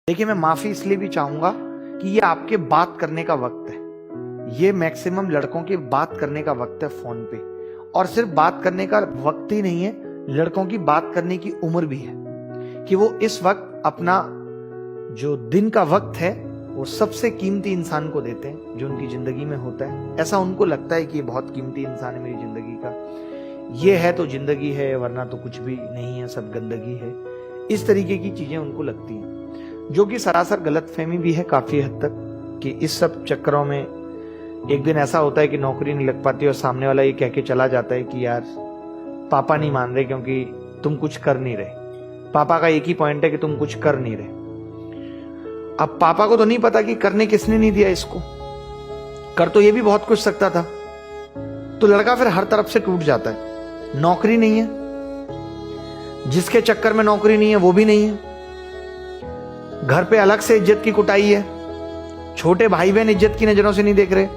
देखिए, मैं माफी इसलिए भी चाहूंगा कि ये आपके बात करने का वक्त है। ये मैक्सिमम लड़कों के बात करने का वक्त है फोन पे। और सिर्फ बात करने का वक्त ही नहीं है, लड़कों की बात करने की उम्र भी है कि वो इस वक्त अपना जो दिन का वक्त है वो सबसे कीमती इंसान को देते हैं जो उनकी जिंदगी में होता है। ऐसा उनको लगता है कि ये बहुत कीमती इंसान है मेरी जिंदगी का, ये है तो जिंदगी है, वरना तो कुछ भी नहीं है, सब गंदगी है। इस तरीके की चीजें उनको लगती हैं, जो कि सरासर गलतफहमी भी है काफी हद तक। कि इस सब चक्करों में एक दिन ऐसा होता है कि नौकरी नहीं लग पाती और सामने वाला ये कह के चला जाता है कि यार पापा नहीं मान रहे क्योंकि तुम कुछ कर नहीं रहे। पापा का एक ही पॉइंट है कि तुम कुछ कर नहीं रहे। अब पापा को तो नहीं पता कि करने किसने नहीं दिया इसको, कर तो ये भी बहुत कुछ सकता था। तो लड़का फिर हर तरफ से टूट जाता है। नौकरी नहीं है, जिसके चक्कर में नौकरी नहीं है वो भी नहीं है, घर पे अलग से इज्जत की कुटाई है, छोटे भाई बहन इज्जत की नजरों से नहीं देख रहे।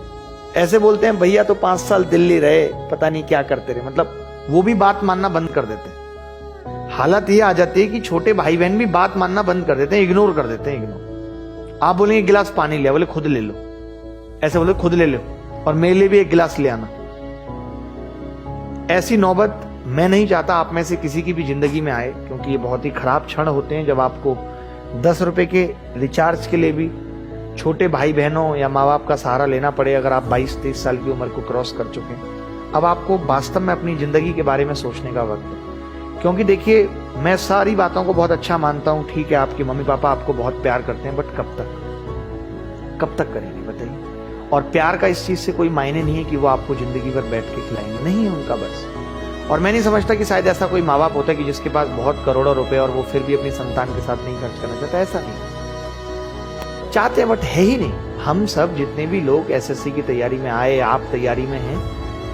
ऐसे बोलते हैं भैया तो 5 साल दिल्ली रहे, पता नहीं क्या करते रहे, मतलब वो भी बात मानना बंद कर देते हैं। हालत ये आ जाती है कि छोटे भाई बहन भी बात मानना बंद कर देते हैं, इग्नोर कर देते हैं। इग्नोर, आप बोलेंगे गिलास पानी लिया, बोले खुद ले लो, ऐसे बोले खुद ले लो और मेरे लिए भी एक गिलास ले आना। ऐसी नौबत मैं नहीं चाहता आप में से किसी की भी जिंदगी में आए, क्योंकि ये बहुत ही खराब क्षण होते हैं जब आपको 10 रुपए के रिचार्ज के लिए भी छोटे भाई बहनों या माँ बाप का सहारा लेना पड़े अगर आप 22-23 साल की उम्र को क्रॉस कर चुके हैं। अब आपको वास्तव में अपनी जिंदगी के बारे में सोचने का वक्त है। क्योंकि देखिए, मैं सारी बातों को बहुत अच्छा मानता हूं, ठीक है आपके मम्मी पापा आपको बहुत प्यार करते हैं, बट कब तक करेंगे बताइए। और प्यार का इस चीज से कोई मायने नहीं है कि वो आपको जिंदगी भर बैठ के खिलाएंगे, नहीं है उनका बस। और मैं नहीं समझता कि शायद ऐसा कोई माँ बाप होता है कि जिसके पास बहुत करोड़ों रुपए और वो फिर भी अपनी संतान के साथ नहीं खर्च करना चाहता। ऐसा नहीं चाहते हैं, बट है ही नहीं। हम सब जितने भी लोग एसएससी की तैयारी में आए, आप तैयारी में हैं,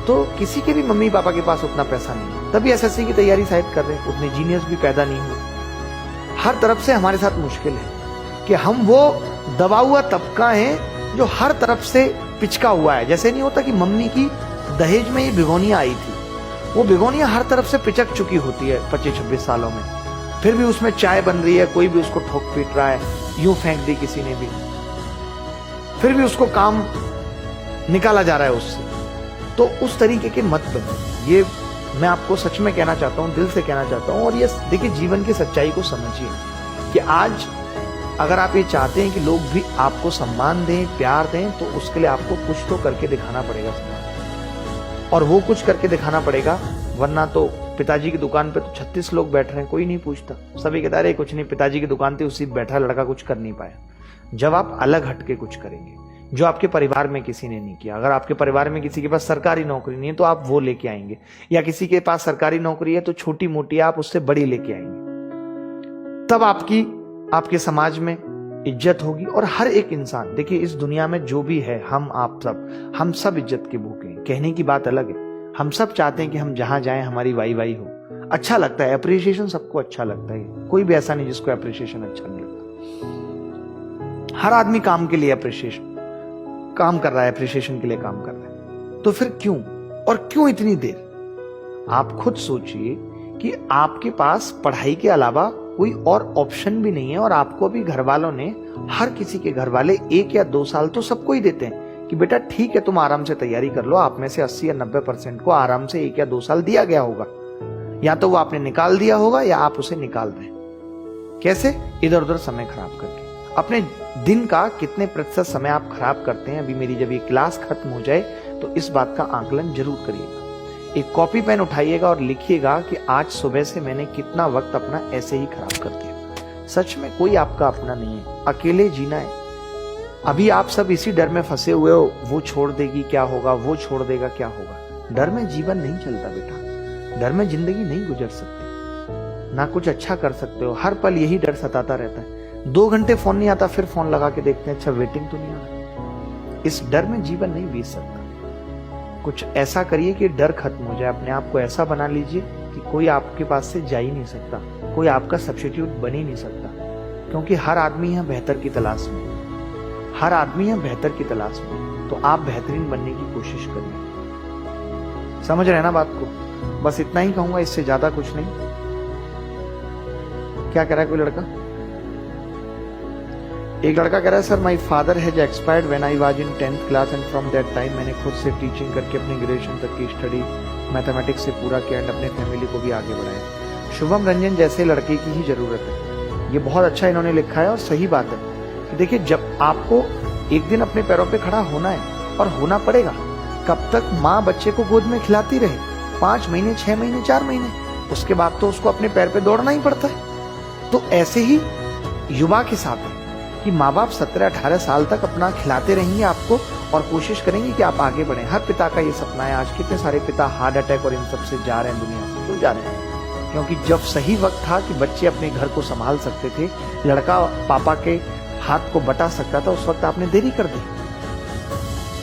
तो किसी के भी मम्मी पापा के पास उतना पैसा नहीं है, तभी एसएससी की तैयारी शायद कर रहे हैं। उतने जीनियस भी पैदा नहीं हुए। हर तरफ से हमारे साथ मुश्किल है कि हम वो दबा हुआ तबका है जो हर तरफ से पिचका हुआ है। जैसे नहीं होता कि मम्मी की दहेज में ये भिगोनियां आई थी, वो भिगोनियां हर तरफ से पिचक चुकी होती है 25-26 सालों में, फिर भी उसमें चाय बन रही है, कोई भी उसको ठोक पीट रहा है, यूं फेंक दी किसी ने भी, फिर भी उसको काम निकाला जा रहा है उससे। तो उस तरीके के मत बनो, ये मैं आपको सच में कहना चाहता हूं, दिल से कहना चाहता हूं। और ये देखिए, जीवन की सच्चाई को समझिए कि आज अगर आप ये चाहते हैं कि लोग भी आपको सम्मान दें, प्यार दें, तो उसके लिए आपको कुछ तो करके दिखाना पड़ेगा समाज, और वो कुछ करके दिखाना पड़ेगा। वरना तो पिताजी की दुकान पे तो 36 लोग बैठ रहे हैं, कोई नहीं पूछता, सभी कहता है कुछ नहीं, पिताजी की दुकान थी उसी बैठा लड़का कुछ कर नहीं पाया। जब आप अलग हटके कुछ करेंगे जो आपके परिवार में किसी ने नहीं किया, अगर आपके परिवार में किसी के पास सरकारी नौकरी नहीं है तो आप वो लेके आएंगे, या किसी के पास सरकारी नौकरी है तो छोटी मोटी आप उससे बड़ी लेके आएंगे, तब आपके समाज में इज्जत होगी। और हर एक इंसान, देखिए इस दुनिया में जो भी है, हम सब इज्जत के भूखे हैं। कहने की बात अलग है, हम सब चाहते हैं कि हम जहां जाएं हमारी वाई हो, अच्छा लगता है, अप्रिसिएशन सबको अच्छा लगता है, कोई भी ऐसा नहीं जिसको अप्रिसिएशन अच्छा नहीं लगता। हर आदमी काम के लिए अप्रिसिएशन काम कर रहा है, अप्रिसिएशन के लिए काम कर रहा है। तो फिर क्यों, और क्यों इतनी देर? आप खुद सोचिए कि आपके पास पढ़ाई के अलावा कोई और ऑप्शन भी नहीं है, और आपको भी घर वालों ने, हर किसी के घर वाले 1 या 2 साल तो सबको ही देते हैं कि बेटा ठीक है तुम आराम से तैयारी कर लो। आप में से 80 या 90% को आराम से 1 या 2 साल दिया गया होगा, या तो वो आपने निकाल दिया होगा या आप उसे निकाल रहे हैं। कैसे? इधर उधर समय खराब करके। अपने दिन का कितने प्रतिशत समय आप खराब करते हैं? अभी मेरी जब ये क्लास खत्म हो जाए तो इस बात का आकलन जरूर करिएगा। एक कॉपी पेन उठाइएगा और लिखिएगा कि आज सुबह से मैंने कितना वक्त अपना ऐसे ही खराब कर दिया। सच में कोई आपका अपना नहीं है, अकेले जीना है। अभी आप सब इसी डर में फंसे हुए हो, वो छोड़ देगी क्या होगा, वो छोड़ देगा क्या होगा। डर में जीवन नहीं चलता बेटा, डर में जिंदगी नहीं गुजर सकती, ना कुछ अच्छा कर सकते हो। हर पल यही डर सताता रहता है। 2 घंटे फोन नहीं आता, फिर फोन लगा के देखते हैं अच्छा वेटिंग तो नहीं आ रहा। इस डर में जीवन नहीं बीत सकता। कुछ ऐसा करिए कि डर खत्म हो जाए, अपने आप को ऐसा बना लीजिए कि कोई आपके पास से जा ही नहीं सकता, कोई आपका सब्स्टिट्यूट बन ही नहीं सकता। क्योंकि हर आदमी है बेहतर की तलाश में, हर आदमी है बेहतर की तलाश में। तो आप बेहतरीन बनने की कोशिश करिए। समझ रहे हैं ना बात को? बस इतना ही कहूंगा, इससे ज्यादा कुछ नहीं। क्या कह रहा है कोई लड़का? एक लड़का कह रहा है sir my father has expired when I was in 10th class and from that time मैंने खुद से टीचिंग करके अपनी ग्रेजुएशन तक की स्टडी मैथमेटिक्स से पूरा किया एंड अपने फैमिली को भी आगे बढ़ाया। शुभम रंजन जैसे लड़के की ही जरूरत है। ये बहुत अच्छा इन्होंने लिखा है और सही बात है कि देखिए जब आपको एक दिन अपने पैरों पे खड़ा होना है और होना पड़ेगा, कब तक माँ बच्चे को गोद में खिलाती रहे, 5 महीने 6 महीने 4 महीने, उसके बाद तो उसको अपने पैर पे दौड़ना ही पड़ता है। तो ऐसे ही युवा के साथ है कि माँ बाप 17-18 साल तक अपना खिलाते रहेंगे आपको और कोशिश करेंगे कि आप आगे बढ़ें। हर पिता का ये सपना है। आज कितने सारे पिता हार्ट अटैक और इन सब से जा रहे हैं दुनिया से, क्यों जा रहे हैं? क्योंकि जब सही वक्त था कि बच्चे अपने घर को संभाल सकते थे, लड़का पापा के हाथ को बटा सकता था, उस वक्त आपने देरी कर दी।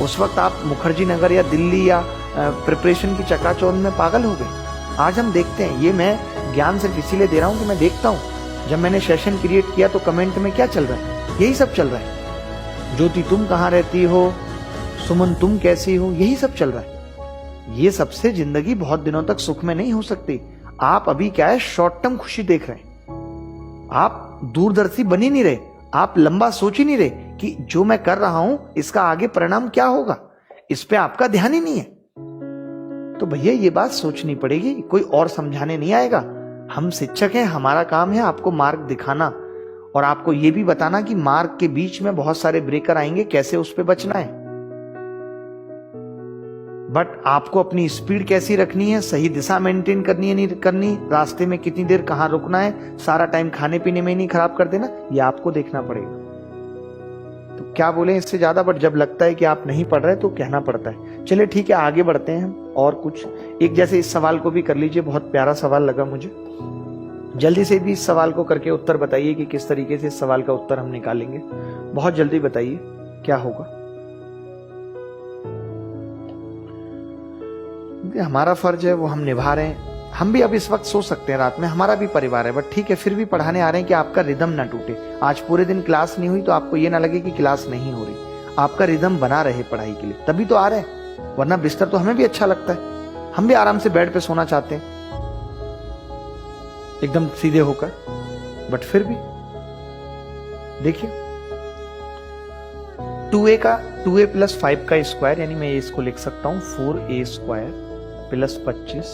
उस वक्त आप मुखर्जी नगर या दिल्ली या प्रिपरेशन की चकाचौंध में पागल हो गए। आज हम देखते हैं, ये मैं ज्ञान सिर्फ इसीलिए दे रहा हूं कि मैं देखता हूं जब मैंने सेशन क्रिएट किया तो कमेंट में क्या चल रहा है, यही सब चल रहा है। ज्योति तुम कहां रहती हो, सुमन तुम कैसी हो, यही सब चल रहा है। ये सबसे जिंदगी बहुत दिनों तक सुख में नहीं हो सकती। आप अभी क्या है, शॉर्ट टर्म खुशी देख रहे हैं, आप दूरदर्शी बन ही नहीं रहे, आप लंबा सोच ही नहीं रहे कि जो मैं कर रहा हूं इसका आगे परिणाम क्या होगा, इस पे आपका ध्यान ही नहीं है। तो भैया ये बात सोचनी पड़ेगी, कोई और समझाने नहीं आएगा। हम शिक्षक हैं, हमारा काम है आपको मार्ग दिखाना और आपको ये भी बताना कि मार्ग के बीच में बहुत सारे ब्रेकर आएंगे, कैसे उस पे बचना है। बट आपको अपनी स्पीड कैसी रखनी है, सही दिशा मेंटेन करनी है नहीं करनी, रास्ते में कितनी देर कहां रुकना है, सारा टाइम खाने पीने में नहीं खराब कर देना, ये आपको देखना पड़ेगा। तो क्या बोले इससे ज्यादा, बट जब लगता है कि आप नहीं पढ़ रहे तो कहना पड़ता है। चलिए ठीक है, आगे बढ़ते हैं हम। और कुछ एक जैसे इस सवाल को भी कर लीजिए, बहुत प्यारा सवाल लगा मुझे। जल्दी से भी इस सवाल को करके उत्तर बताइए कि किस तरीके से इस सवाल का उत्तर हम निकालेंगे। बहुत जल्दी बताइए क्या होगा। हमारा फर्ज है वो हम निभा रहे हैं। हम भी अब इस वक्त सो सकते हैं रात में, हमारा भी परिवार है, बट ठीक है फिर भी पढ़ाने आ रहे हैं कि आपका रिदम ना टूटे। आज पूरे दिन क्लास नहीं हुई तो आपको ये ना लगे कि क्लास नहीं हो रही, आपका रिदम बना रहे पढ़ाई के लिए, तभी तो आ रहे हैं। वरना बिस्तर तो हमें भी अच्छा लगता है, हम भी आराम से बेड पे सोना चाहते हैं एकदम सीधे होकर, बट फिर भी देखिए 2a + 5 का स्क्वायर, यानी मैं इसको लिख सकता हूं 4a² + 25